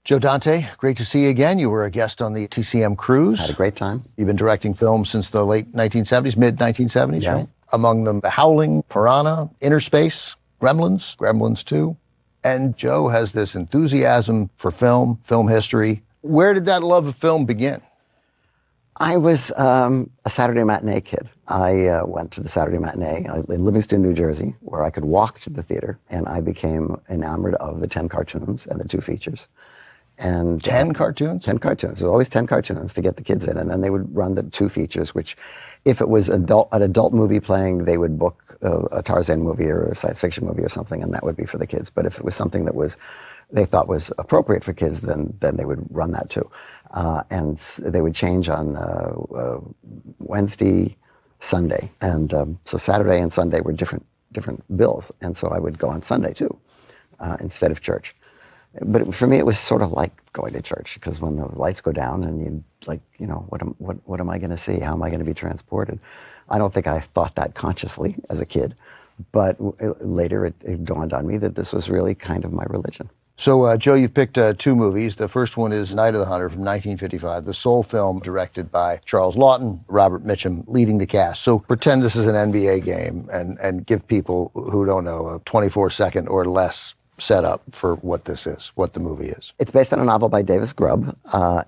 Joe Dante, great to see you again. You were a guest on the TCM cruise. Had a great time. You've been directing films since the late 1970s, mid-1970s, Yeah. right? Among them, The Howling, Piranha, Inner Space, Gremlins, Gremlins 2. And Joe has this enthusiasm for film history. Where did that love of film begin? I was a Saturday matinee kid. I went to the Saturday matinee in Livingston, New Jersey, where I could walk to the theater, and I became enamored of the 10 cartoons and the 2 features. And 10 cartoons? 10 cartoons. There was always 10 cartoons to get the kids in, and then they would run the 2 features, which, if it was an adult movie playing, they would book a Tarzan movie or a science fiction movie or something, and that would be for the kids. But if it was something that they thought was appropriate for kids, then they would run that too. And they would change on Wednesday, Sunday, and so Saturday and Sunday were different bills, and so I would go on Sunday too, instead of church. But for me, it was sort of like going to church, because when the lights go down and what am I going to see? How am I going to be transported? I don't think I thought that consciously as a kid, but later it dawned on me that this was really kind of my religion. So, Joe, you've picked 2 movies. The first one is Night of the Hunter from 1955, the sole film directed by Charles Laughton, Robert Mitchum leading the cast. So pretend this is an NBA game and give people who don't know a 24-second or less setup for what this is, what the movie is. It's based on a novel by Davis Grubb.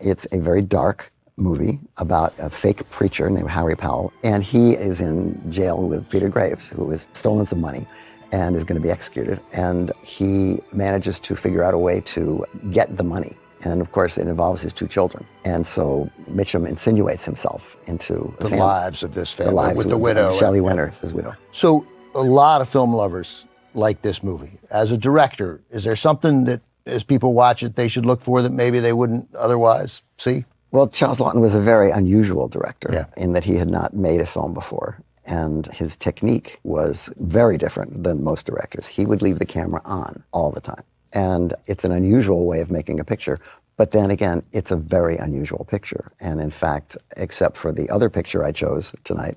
It's a very dark movie about a fake preacher named Harry Powell, and he is in jail with Peter Graves, who has stolen some money and is going to be executed. And he manages to figure out a way to get the money. And of course, it involves his 2 children. And so Mitchum insinuates himself into the lives of this family, with the widow. Shelley Winters, his widow. So a lot of film lovers like this movie. As a director, is there something that, as people watch it, they should look for that maybe they wouldn't otherwise see? Well, Charles Laughton was a very unusual director in that he had not made a film before. And his technique was very different than most directors. He would leave the camera on all the time. And it's an unusual way of making a picture. But then again, it's a very unusual picture. And in fact, except for the other picture I chose tonight,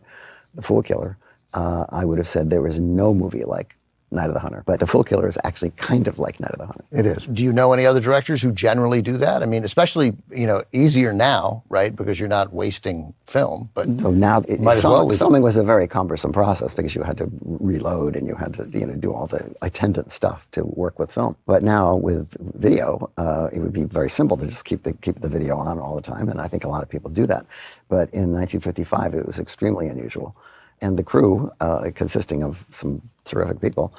The Fool Killer, I would have said there was no movie like Night of the Hunter. But The Fool Killer is actually kind of like Night of the Hunter. It is. Do you know any other directors who generally do that? I mean, especially, easier now, right? Because you're not wasting film, but so now filming was a very cumbersome process because you had to reload and you had to, do all the attendant stuff to work with film. But now with video, it would be very simple to just keep the video on all the time. And I think a lot of people do that. But in 1955, it was extremely unusual. And the crew, consisting of some terrific people,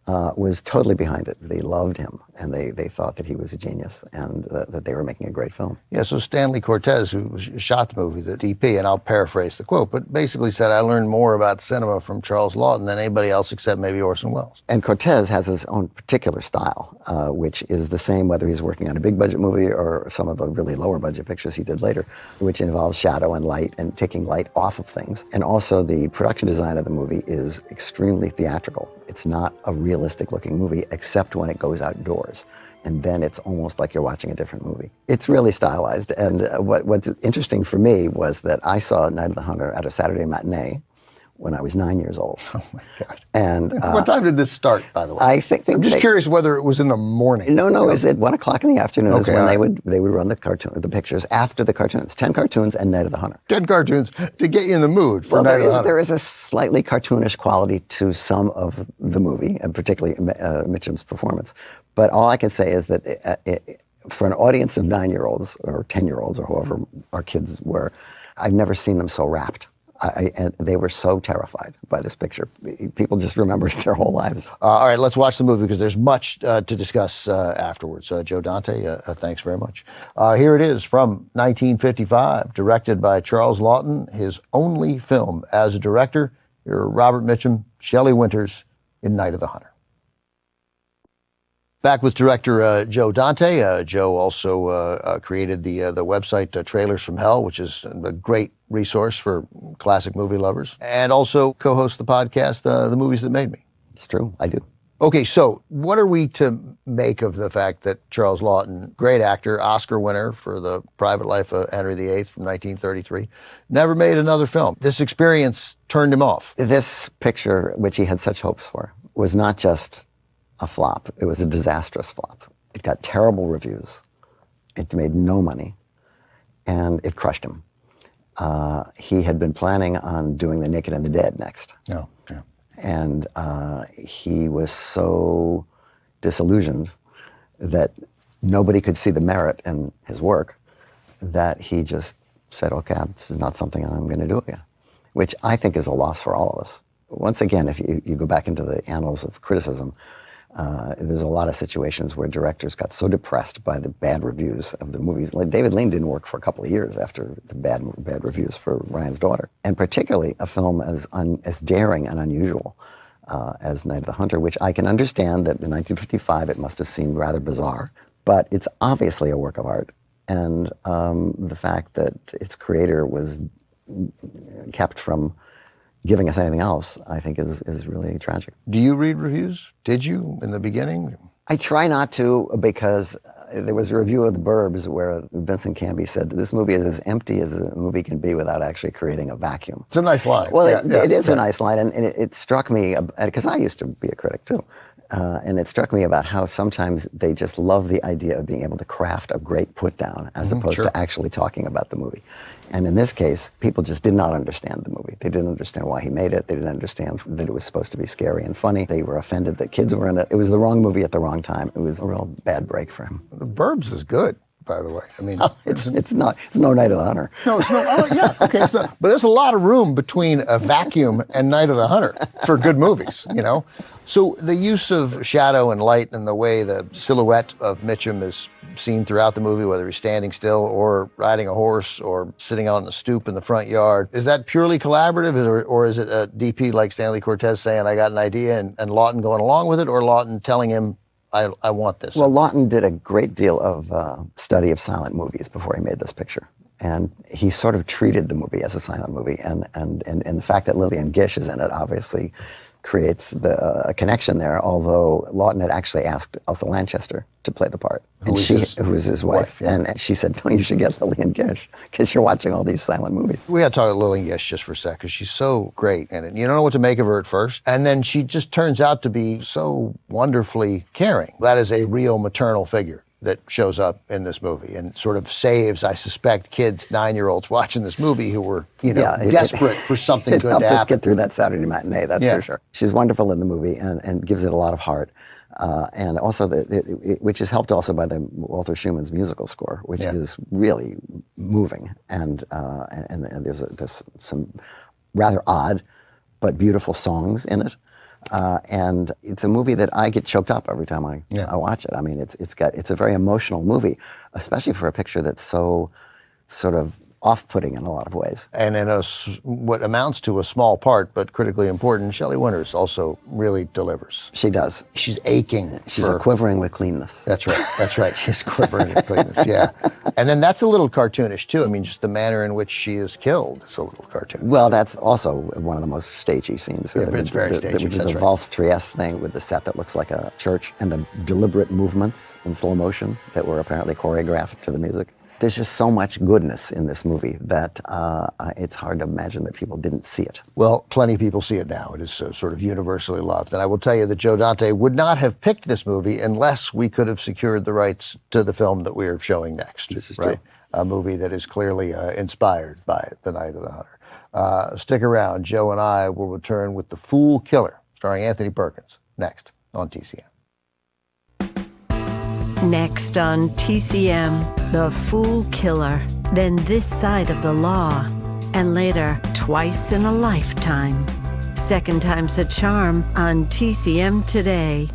was totally behind it. They loved him, and they thought that he was a genius and that they were making a great film. Yeah, so Stanley Cortez, who shot the movie, the DP, and I'll paraphrase the quote, but basically said, I learned more about cinema from Charles Laughton than anybody else except maybe Orson Welles. And Cortez has his own particular style, which is the same whether he's working on a big budget movie or some of the really lower budget pictures he did later, which involves shadow and light and taking light off of things. And also the production design of the movie is extremely theatrical. It's not a realistic looking movie except when it goes outdoors. And then it's almost like you're watching a different movie. It's really stylized. And what's interesting for me was that I saw Night of the Hunter at a Saturday matinee when I was 9 years old. Oh my God. And what time did this start, by the way? I'm just curious whether it was in the morning. No, it's at 1 o'clock in the afternoon is when they would run the pictures after the cartoons. 10 cartoons and Night of the Hunter. 10 cartoons to get you in the mood for Night of the Hunter. There is a slightly cartoonish quality to some of the movie, and particularly Mitchum's performance. But all I can say is that for an audience of 9-year-olds or 10-year-olds or whoever our kids were, I've never seen them so rapt. And they were so terrified by this picture. People just remember it their whole lives. All right, let's watch the movie because there's much to discuss afterwards. Joe Dante, thanks very much. Here it is from 1955, directed by Charles Laughton, his only film as a director. Here are Robert Mitchum, Shelley Winters in Night of the Hunter. Back with director Joe Dante. Joe also created the website Trailers from Hell, which is a great resource for classic movie lovers, and also co-hosts the podcast The Movies That Made Me. It's true, I do. Okay, so what are we to make of the fact that Charles Laughton, great actor, Oscar winner for The Private Life of Henry VIII from 1933, never made another film? This experience turned him off. This picture, which he had such hopes for, was not just a flop. It was a disastrous flop. It got terrible reviews. It made no money, and it crushed him. He had been planning on doing The Naked and the Dead next. No, yeah. And he was so disillusioned that nobody could see the merit in his work that he just said, okay, this is not something I'm going to do again, which I think is a loss for all of us. Once again, if you go back into the annals of criticism, there's a lot of situations where directors got so depressed by the bad reviews of the movies. Like David Lean didn't work for a couple of years after the bad reviews for Ryan's Daughter. And particularly a film as daring and unusual as Night of the Hunter, which I can understand that in 1955 it must have seemed rather bizarre, but it's obviously a work of art. And the fact that its creator was kept from giving us anything else, I think is really tragic. Do you read reviews? Did you in the beginning? I try not to, because there was a review of The Burbs where Vincent Canby said that this movie is as empty as a movie can be without actually creating a vacuum. It's a nice line. Well, it is a nice line, and it struck me, because I used to be a critic too, and it struck me about how sometimes they just love the idea of being able to craft a great put-down as opposed to actually talking about the movie. And in this case, people just did not understand the movie. They didn't understand why he made it. They didn't understand that it was supposed to be scary and funny. They were offended that kids were in it. It was the wrong movie at the wrong time. It was a real bad break for him. The Burbs is good, by the way. I mean, it's not. It's no Night of the Hunter. No, it's no. Oh, yeah, okay, it's not. But there's a lot of room between A Vacuum and Night of the Hunter for good movies, you know. So the use of shadow and light and the way the silhouette of Mitchum is seen throughout the movie, whether he's standing still or riding a horse or sitting out on the stoop in the front yard, is that purely collaborative, or is it a DP like Stanley Cortez saying, I got an idea, and Lawton going along with it, or Lawton telling him, I want this? Well, Lawton did a great deal of study of silent movies before he made this picture. And he sort of treated the movie as a silent movie. And the fact that Lillian Gish is in it obviously creates a connection there, although Lawton had actually asked Elsa Lanchester to play the part. Who was his wife. Yeah. And she said, no, you should get Lillian Gish, because you're watching all these silent movies. We got to talk about Lillian Gish just for a sec, because she's so great in it. You don't know what to make of her at first, and then she just turns out to be so wonderfully caring. That is a real maternal figure that shows up in this movie and sort of saves, I suspect, kids, 9-year-olds watching this movie who were, desperate for something good to happen. It helped us get through that Saturday matinee, that's for sure. She's wonderful in the movie and gives it a lot of heart. And also, which is helped also by the Walter Schumann's musical score, which is really moving. And there's some rather odd but beautiful songs in it. And it's a movie that I get choked up every time I watch it. I mean, it's a very emotional movie, especially for a picture that's so sort of off-putting in a lot of ways. And in what amounts to a small part, but critically important, Shelley Winters also really delivers. She does. She's aching. She's quivering with cleanness. That's right. She's quivering with cleanness, yeah. And then that's a little cartoonish, too. I mean, just the manner in which she is killed is a little cartoonish. Well, that's also one of the most stagey scenes. Yeah, but it's very stagey, which is the Valse Trieste thing with the set that looks like a church and the deliberate movements in slow motion that were apparently choreographed to the music. There's just so much goodness in this movie that it's hard to imagine that people didn't see it. Well, plenty of people see it now. It is sort of universally loved. And I will tell you that Joe Dante would not have picked this movie unless we could have secured the rights to the film that we're showing next. This is true. A movie that is clearly inspired by The Night of the Hunter. Stick around. Joe and I will return with The Fool Killer, starring Anthony Perkins, next on TCM. Next on TCM, The Fool Killer, then This Side of the Law, and later, Twice in a Lifetime. Second time's a charm on TCM today.